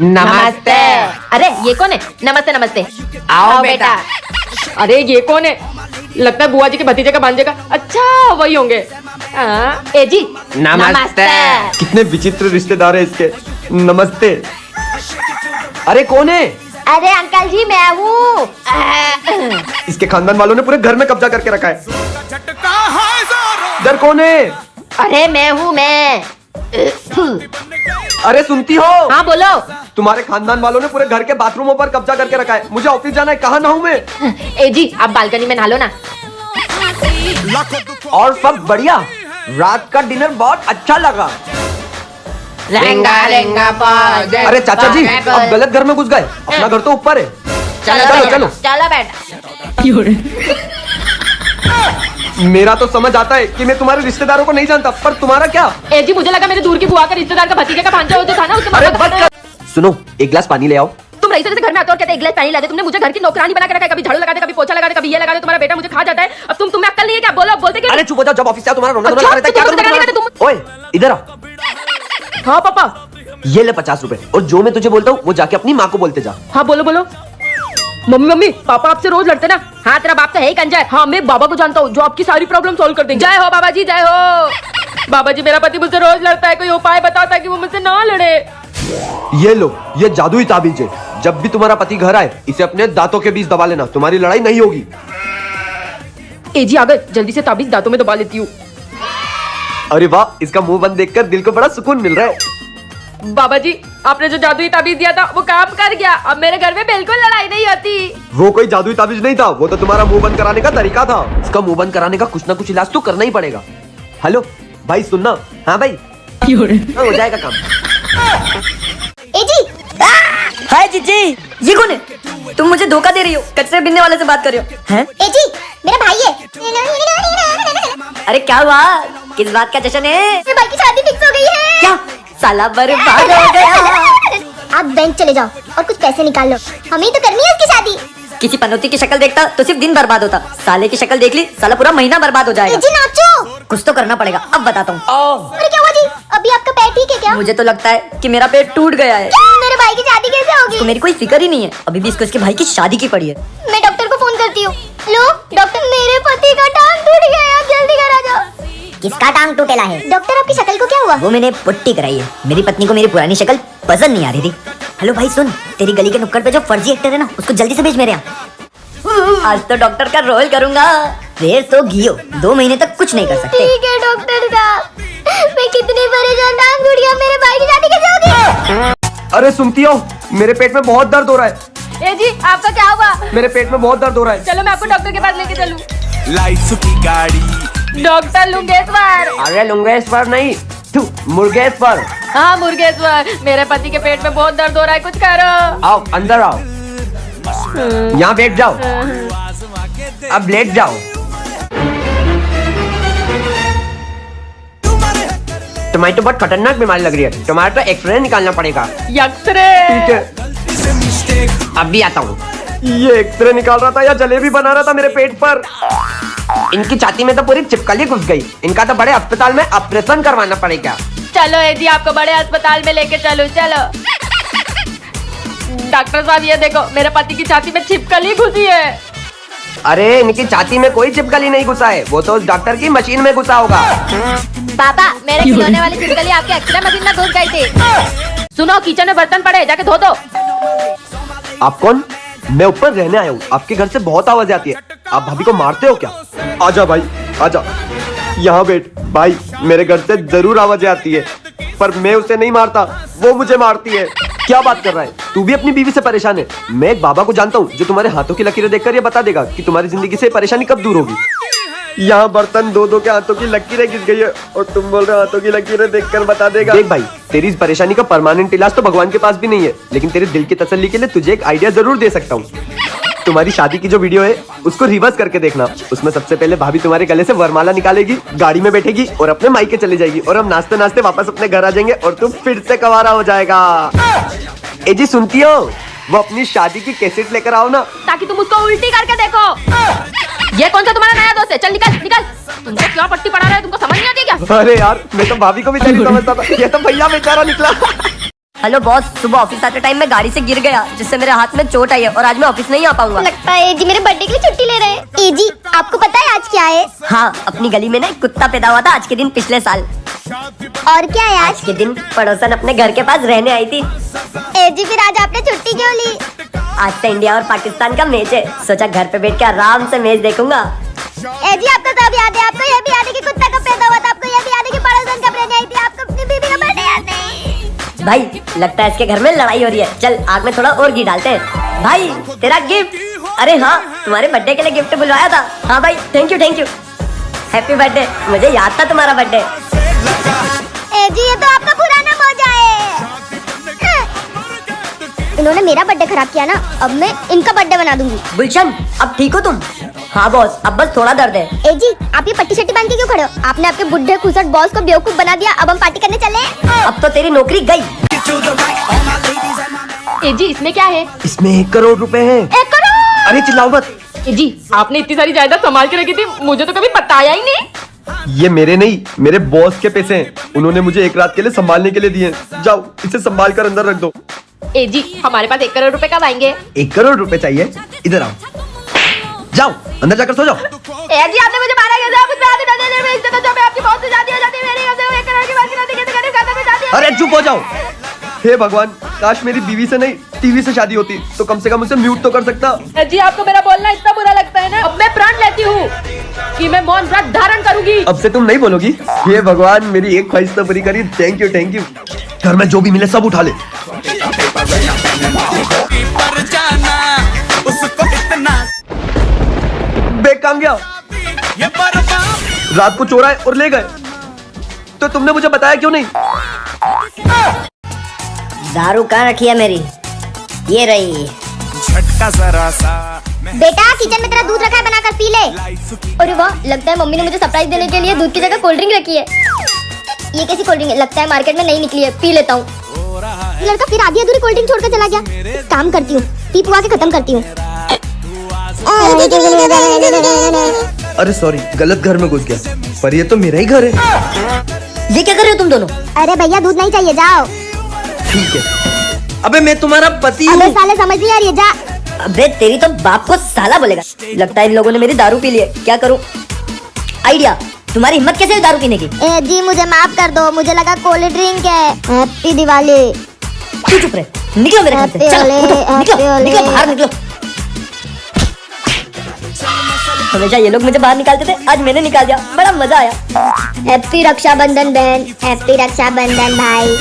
नमस्ते। अरे ये कौन है? नमस्ते नमस्ते। आओ बेटा। अरे ये कौन है? लगता है बुआ जी के भतीजे का भांजे का। अच्छा वही होंगे। ए जी नमस्ते। कितने विचित्र रिश्तेदार है इसके। नमस्ते। अरे कौन है? अरे अंकल जी मैं हूँ। इसके खानदान वालों ने पूरे घर में कब्जा करके रखा है। इधर कौन है? अरे मैं हूँ मैं। अरे सुनती हो? हाँ बोलो। तुम्हारे खानदान वालों ने पूरे घर के बाथरूमों पर कब्जा करके रखा है। मुझे ऑफिस जाना है, कहाँ नहाऊं मैं? ए जी आप बालकनी में नहा लो ना। और सब बढ़िया। रात का डिनर बहुत अच्छा लगा। लेंगा लेंगा पाज। अरे चाचा जी अब गलत घर में घुस गए। अपना घर तो ऊपर है। चलो चलो, चलो। चलो बेटा। मेरा तो समझ आता है कि मैं तुम्हारे रिश्तेदारों को नहीं जानता, पर तुम्हारा क्या? ए जी मुझे लगा मेरे दूर की बुआ का रिश्तेदार का भतीजे का भांजा हो जो था ना उसके अरे बाद। बस कर। सुनो एक गिलास पानी ले आओ। तुम रईस जैसे घर में आते हो और कहते एक गिलास पानी ला दे। तुमने मुझे घर की नौकरानी बना के रखा है। कभी झाड़ू लगा दे, कभी पोछा लगा दे, कभी ये लगा दे। तुम्हारा बेटा मुझे खा जाता है। अब तुम्हें अक्ल नहीं है क्या? बोलो बोलते क्यों? अरे चुप हो जाओ। जब ऑफिस से आओ तुम्हारा रोना अच्छा, लगा रहता है। क्या तुम करूं मुझे तुम्हारा? ओए इधर आ। हाँ पापा। ये ले 50 रुपए, और जो मैं तुझे बोलता हूँ वो जाके अपनी माँ को बोलते जा। हाँ बोलो बोलो। मम्मी पापा आपसे रोज लड़ते ना। हाँ तेरा बाप तो है ही कंजर। हाँ मैं बाबा को जानता हूँ जो आपकी सारी प्रॉब्लम सॉल्व कर देंगे। जय हो बाबा जी जय हो। बाबा जी मेरा पति मुझसे रोज लड़ता है। कोई उपाय बताओ ताकि वो मुझसे ना लड़े। ये लो, ये जादुई ताबीज है। जब भी तुम्हारा पति घर आए इसे अपने दांतों के बीच दबा लेना, तुम्हारी लड़ाई नहीं होगी। ए जी आ गए। जल्दी से ताबीज दांतों में दबा लेती हूँ। अरे वाह, इसका मुंह बंद देखकर दिल को बड़ा सुकून मिल रहा है। बाबा जी आपने जो जादुई ताबीज दिया था वो काम कर गया। अब मेरे घर में बिल्कुल लड़ाई नहीं होती। वो कोई जादुई ताबीज नहीं था, वो तो तुम्हारा मुंह बंद कराने का तरीका था। इसका मुंह बंद कराने का कुछ ना कुछ इलाज तो करना ही पड़ेगा। हेलो भाई सुनना। हाँ भाई हो जाएगा काम। ए जी। हाय जीजी, ये कौन है? तुम मुझे धोखा दे रही हो। कचरे बिनने वाले से बात कर रही हो हैं? ए जी मेरा भाई है। अरे क्या हुआ? किस बात का जश्न है? मेरे भाई की शादी फिक्स हो गई है। क्या साला बर्बाद हो गया? आप बैंक चले जाओ और कुछ पैसे निकाल लो। हमें तो करनी है उसकी शादी। किसी पनौती की शक्ल देखता तो सिर्फ दिन बर्बाद होता। साले की शक्ल देख ली, साला पूरा महीना बर्बाद हो ए जाएगा। जी नाचो। कुछ तो करना पड़ेगा। अब बताता हूँ। अरे क्या हुआ जी? अभी आपका पैर ठीक है क्या? मुझे तो लगता है कि मेरा पेट टूट गया है। मेरे भाई की शादी कैसे तो होगी? मेरी कोई फिक्र ही नहीं है। अभी भी इसको इसके भाई की शादी की पड़ी है। मैं डॉक्टर को फोन करती हूँ। लो डॉक्टर, मेरे पति का टांग टूट गया है, आप जल्दी करा जाओ। किसका टांग टूटेला है? डॉक्टर आपकी शक्ल को क्या हुआ? वो मैंने पुट्टी कराई है। मेरी पत्नी को मेरी पुरानी शक्ल पसंद नहीं आ रही थी। हेलो भाई सुन, तेरी गली के नुक्कड़ पे जो फर्जी एक्टर है ना, उसको जल्दी से भेज मेरे यहाँ। आज तो डॉक्टर का रोल करूंगा। फिर तो घियो 2 महीने तक कुछ नहीं कर सकते। ठीक है डॉक्टर साहब। मैं कितनी परेशान, टांग टूट गया, मेरे भाई की शादी कैसे होगी? अरे सुनती हो? मेरे पेट में बहुत दर्द हो रहा है। ए जी आपका क्या हुआ? मेरे पेट में बहुत दर्द हो रहा है। चलो मैं आपको डॉक्टर के पास लेके चलूं। लाइफ की गाड़ी। डॉक्टर लुंगेश्वर। अरे लुंगेश्वर नहीं, तू मुर्गेश्वर। हाँ मुर्गेश्वर, मेरे पति के पेट में बहुत दर्द हो रहा है, कुछ करो। आओ अंदर आओ। यहाँ बैठ जाओ। अब लेट जाओ। तुम्हारी तो बहुत खतरनाक बीमारी लग रही है। तुम्हारा तो एक्सरे निकालना पड़ेगा। एक्सरे। ठीक है, अब भी आता हूँ। ये एक्सरे निकाल रहा था या जलेबी बना रहा था मेरे पेट पर? इनकी छाती में तो पूरी छिपकली घुस गई। इनका तो बड़े अस्पताल में ऑपरेशन करवाना पड़ेगा। चलो ए जी आपको बड़े अस्पताल में लेके चलो। चलो डॉक्टर साहब ये देखो, मेरे पति की छाती में छिपकली घुसी है। अरे इनकी छाती में कोई छिपकली नहीं घुसा है, वो तो उस डॉक्टर की मशीन में घुसा होगा। पापा मेरे खिलौने वाली छिपकली आपके एक्सरे मशीन में घुस गई थी। सुनो किचन में बर्तन पड़े, जाके धो दो। आप कौन? मैं ऊपर रहने आया हूँ। आपके घर से बहुत आवाज आती है। आप भाभी को मारते हो क्या? आजा भाई आजा, यहाँ बैठ। भाई मेरे घर से जरूर आवाजें आती है, पर मैं उसे नहीं मारता, वो मुझे मारती है। क्या बात कर रहा है? तू भी अपनी बीवी से परेशान है? मैं एक बाबा को जानता हूँ जो तुम्हारे हाथों की लकीरें देखकर ये बता देगा कि तुम्हारी जिंदगी से परेशानी कब दूर होगी। यहाँ बर्तन दो के हाथों की लकीरें घिस गई है और तुम बोल रहे हो हाथों की लकीरें देखकर बता देगा। देख भाई, तेरी इस परेशानी का परमानेंट इलाज तो भगवान के पास भी नहीं है, लेकिन तेरे दिल की तसल्ली के लिए तुझे एक आइडिया जरूर दे सकता हूँ। तुम्हारी शादी की जो वीडियो है उसको रिवर्स करके देखना। उसमें सबसे पहले भाभी तुम्हारे गले से वरमाला निकालेगी, गाड़ी में बैठेगी और अपने मायके चले जाएगी, और हम नाचते नाचते वापस अपने घर आ जाएंगे और तुम फिर से कंवारा हो जाएगा। ए जी सुनती हो? वो अपनी शादी की कैसेट लेकर आओ ना, ताकि तुम उसको उल्टी करके देखो। ये कौन सा तुम्हारा नया दोस्त है? चल निकल निकल। तुमको क्या पट्टी पड़ा रहा है? तुमको समझ नहीं आती क्या? अरे यार मैं तो भाभी को भी नहीं समझता था, ये तो भैया बेचारा निकला। हेलो बॉस, सुबह ऑफिस आते टाइम मैं गाड़ी से गिर गया जिससे मेरे हाथ में चोट आई है और आज मैं ऑफिस नहीं आ पाऊंगा। लगता है एजी मेरे बर्थडे के लिए छुट्टी ले रहे हैं। एजी आपको पता है आज क्या है? हाँ, अपनी गली में ना एक कुत्ता पैदा हुआ था आज के दिन पिछले साल। और क्या है आज? आज के दिन पड़ोसन अपने घर के पास रहने आई थी। एजी फिर आज आपने छुट्टी क्यों ली? आज तो इंडिया और पाकिस्तान का मैच है, सोचा घर पे बैठ के आराम से मैच देखूंगा। एजी आपको सब याद है, आपको ये भी याद है कि कुत्ता कब पैदा हुआ था, आपको ये भी याद है कि पड़ोसन कब रहने आई थी, आपको अपनी बीवी का बर्थडे याद नहीं। भाई लगता है इसके घर में लड़ाई हो रही है, चल आग में थोड़ा और घी डालते हैं। भाई तेरा गिफ्ट। अरे हाँ, तुम्हारे बर्थडे के लिए गिफ्ट बुलवाया था। हाँ भाई, थैंक यू हैप्पी बर्थडे, मुझे याद था तुम्हारा बर्थडे। एजी ये तो आपका पुराना मौजा है। इन्होंने मेरा बर्थडे खराब किया ना, अब मैं इनका बर्थडे बना दूंगी। गुलशन, अब ठीक हो तुम? हाँ बॉस, अब बस थोड़ा दर्द है। एजी आप ये पट्टी शट्टी बांध के क्यों खड़े हो? आपने आपके बुढ़े खुसट बॉस को बेवकूफ बना दिया, अब हम पार्टी करने चले। अब तो तेरी नौकरी गई। एजी इसमें क्या है? इसमें 1 करोड़ रुपए हैं। 1 करोड़? अरे चिल्लाओ मत। एजी आपने इतनी सारी जायदाद संभाल के रखी थी, मुझे तो कभी बताया ही नहीं। ये मेरे नहीं, मेरे बॉस के पैसे हैं। उन्होंने मुझे 1 रात के लिए संभालने के लिए दिए। जाओ इसे संभाल कर अंदर रख दो। एजी हमारे पास 1 करोड़ रुपए कब आएंगे? 1 करोड़ रुपए चाहिए? इधर आओ, जाओ अंदर जाकर सो जाओ। एजी आपने मुझे मारा कैसे? आप मुझ पे हाथ उठा दे, मैं इससे तो जब मैं आपकी बहुत से शादी हो जाती मेरी कब से 1 करोड़ की बात करती कैसे करे खाता में शादी। अरे चुप हो जाओ। हे भगवान, काश मेरी बीवी से नहीं टीवी से शादी होती तो कम से कम उसे म्यूट तो कर सकता। एजी आपको मेरा बोलना इतना बुरा लगता है ना? अब मैं प्रण लेती हूँ कि मैं मौन व्रत धारण करूंगी। अब से तुम नहीं बोलोगी? हे भगवान, मेरी एक ख्वाहिश तो पूरी करी। Thank you. घर में जो भी मिले सब उठा ले। बैग कहाँ गया? रात को चोरा है और ले गए, तो तुमने मुझे बताया क्यों नहीं? दारू कहाँ रखी है मेरी? ये रही। बेटा किचन में तेरा दूध रखा है, बनाकर पी ले। अरे वाह, लगता है मम्मी ने मुझे सरप्राइज देने के लिए दूध की जगह कोल्ड ड्रिंक रखी है। ये कैसी कोल्ड ड्रिंक है? लगता है मार्केट में नई निकली है, पी लेता हूँ। लड़का फिर आधी अधूरी कोल्ड ड्रिंक छोड़कर चला गया। एक काम करती हूँ, पी पुआ के खत्म करती हूँ। अरे सॉरी, गलत घर में घुस गया, पर ये तो मेरा ही घर है। ये क्या कर रहे हो तुम दोनों? अरे भैया दूध नहीं चाहिए, जाओ। ठीक है। अबे मैं तुम्हारा पति अबे हूँ। साले समझ नहीं आ रही है, जा। अबे तेरी तो बाप को साला बोलेगा। लगता है इन लोगों ने मेरी दारू पी ली है, क्या करूं? आइडिया, तुम्हारी हिम्मत कैसे हुई दारू पीने की? जी मुझे माफ कर दो, मुझे लगा कोल्ड ड्रिंक है। हैप्पी दिवाली। तू चुप रहे, निकलो मेरे घर से। Happy चलो Holi, उठो, निकलो Happy निकलो Holi। बाहर निकलो। हमेशा ये लोग मुझे बाहर निकालते थे, आज मैंने निकाल दिया, बड़ा मजा आया। हैप्पी रक्षाबंधन बहन, हैप्पी रक्षाबंधन भाई।